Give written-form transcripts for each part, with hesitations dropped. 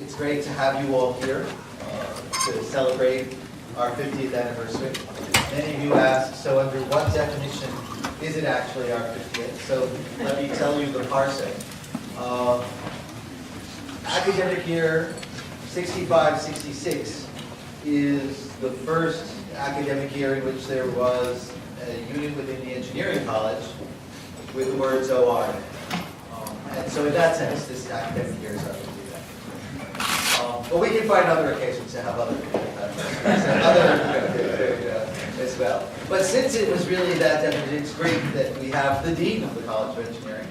It's great to have you all here to celebrate our 50th anniversary. Many of you asked, so under what definition is it actually our 50th? So let me tell you the parsing. Academic year 65-66 is the first academic year in which there was a unit within the engineering college with the words ORIE. And so in that sense, this academic year is our 50th. But we can find other occasions to have other as well. But since it was really that definition, it's great that we have the Dean of the College of Engineering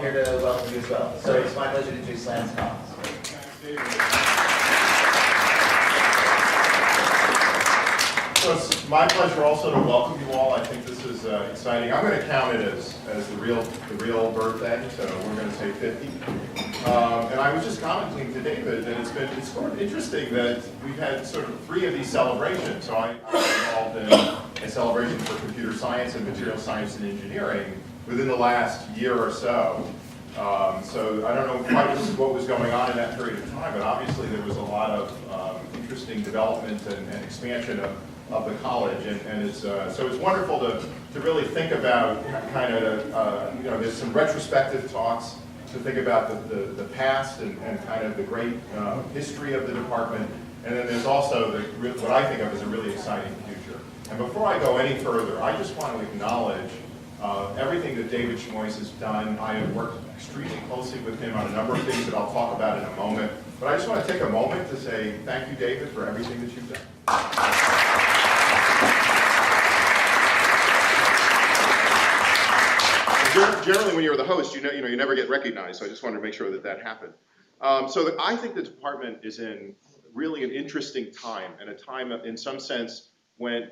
here to welcome you as well. So it's my pleasure to introduce Lance Collins. So it's my pleasure also to welcome you all. I think this is exciting. I'm going to count it as the real birthday, so we're going to say 50. And I was just commenting to David that it's sort of interesting that we've had sort of 3 of these celebrations. So I'm involved in a celebration for computer science and material science and engineering within the last year or so. So I don't know quite what was going on in that period of time, but obviously there was a lot of interesting development and expansion of the college, and it's so it's wonderful to really think about kind of there's some retrospective talks to think about the past and kind of the great history of the department, and then there's also what I think of as a really exciting future. And before I go any further, I just want to acknowledge everything that David Shmoys has done. I have worked extremely closely with him on a number of things that I'll talk about in a moment, but I just want to take a moment to say thank you, David, for everything that you've done. Generally, when you're the host, you never get recognized. So I just wanted to make sure that happened. So I think the department is in really an interesting time, and a time, in some sense, when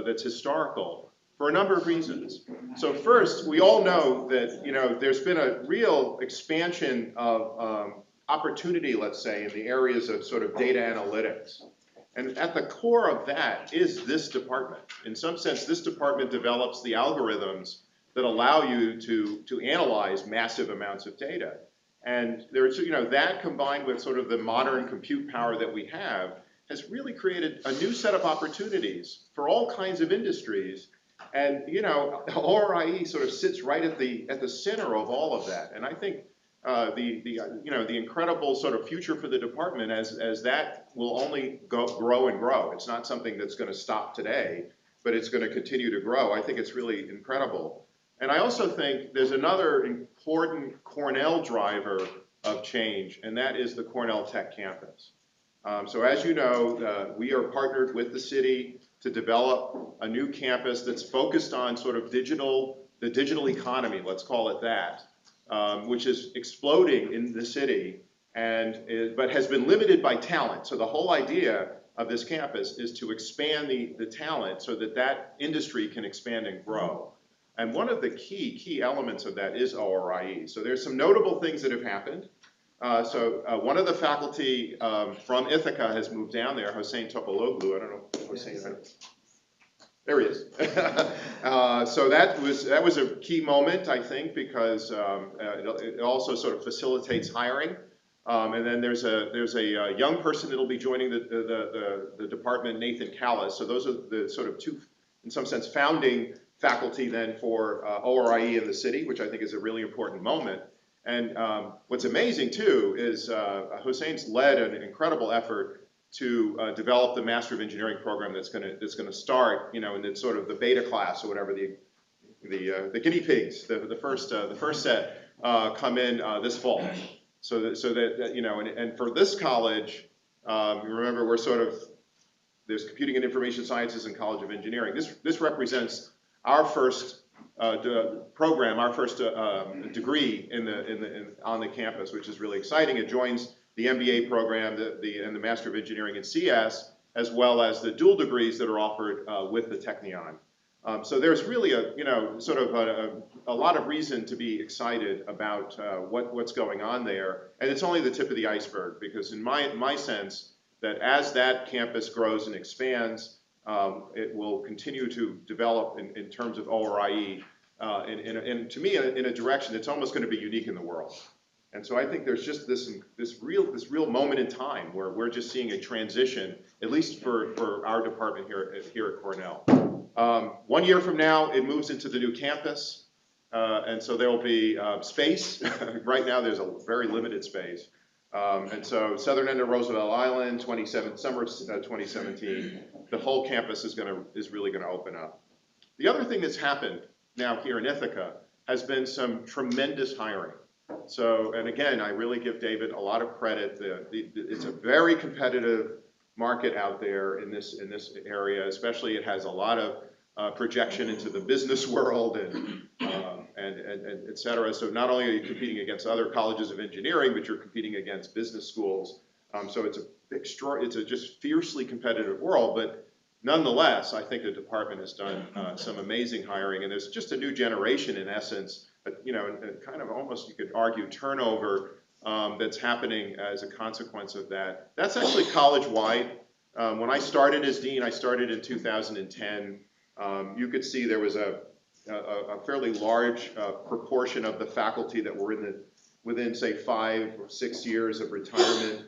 that's historical for a number of reasons. So first, we all know that there's been a real expansion of opportunity, let's say, in the areas of sort of data analytics. And at the core of that is this department. In some sense, this department develops the algorithms that allow you to analyze massive amounts of data. And there's, that combined with sort of the modern compute power that we have has really created a new set of opportunities for all kinds of industries. And ORIE sort of sits right at the center of all of that. And I think the incredible sort of future for the department as that will only grow and grow. It's not something that's going to stop today, but it's going to continue to grow. I think it's really incredible. And I also think there's another important Cornell driver of change, and that is the Cornell Tech campus. So as you know, we are partnered with the city to develop a new campus that's focused on sort of the digital economy, let's call it that, which is exploding in the city, but has been limited by talent. So the whole idea of this campus is to expand the talent so that industry can expand and grow. And one of the key elements of that is ORIE. So there's some notable things that have happened. One of the faculty from Ithaca has moved down there, Hossein Topologlu. I don't know, Hossein. There he is. So that was a key moment, I think, because it also sort of facilitates hiring. And then there's a young person that'll be joining the department, Nathan Callis. So those are the sort of 2, in some sense, founding faculty then for ORIE in the city, which I think is a really important moment. And what's amazing too is Hossein's led an incredible effort to develop the Master of Engineering program that's going to start, in the sort of the beta class or whatever, the guinea pigs, the first set come in this fall. So that and for this college, remember we're sort of there's Computing and Information Sciences and College of Engineering. This represents our first program, our first degree on the campus, which is really exciting. It joins the MBA program and the Master of Engineering in CS, as well as the dual degrees that are offered with the Technion. So there's really a lot of reason to be excited about what's going on there, and it's only the tip of the iceberg, because in my sense that as that campus grows and expands, it will continue to develop in terms of ORIE, and to me in a direction that's almost going to be unique in the world. And so I think there's just this real moment in time where we're just seeing a transition, at least for our department here at Cornell. 1 year from now, it moves into the new campus, and so there will be space. Right now, there's a very limited space. And so southern end of Roosevelt Island, summer 2017, the whole campus is really going to open up. The other thing that's happened now here in Ithaca has been some tremendous hiring. So, and again, I really give David a lot of credit. It's a very competitive market out there in this area, especially it has a lot of projection into the business world and et cetera. So not only are you competing against other colleges of engineering, but you're competing against business schools. So it's a just fiercely competitive world, but nonetheless, I think the department has done some amazing hiring, and there's just a new generation in essence, kind of almost you could argue turnover that's happening as a consequence of that. That's actually college-wide. When I started as dean, I started in 2010. You could see there was a fairly large proportion of the faculty that were within say 5 or 6 years of retirement.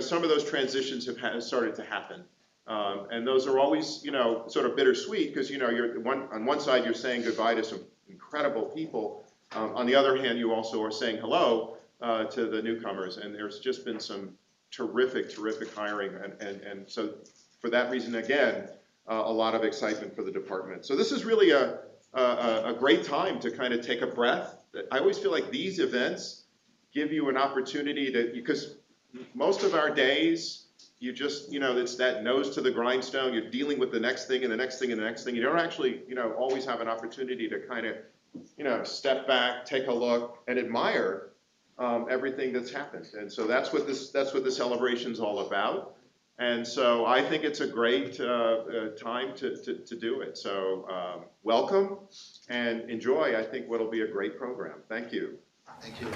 Some of those transitions have started to happen. And those are always, sort of bittersweet because, on one side you're saying goodbye to some incredible people. On the other hand, you also are saying hello to the newcomers. And there's just been some terrific hiring. And so for that reason, again, a lot of excitement for the department. So this is really a great time to kind of take a breath. I always feel like these events give you an opportunity because most of our days, you just, it's that nose to the grindstone. You're dealing with the next thing and the next thing and the next thing. You don't actually, always have an opportunity to kind of, step back, take a look, and admire everything that's happened. And so that's what the celebration's all about. And so I think it's a great time to do it. So welcome and enjoy. I think what'll be a great program. Thank you. Thank you.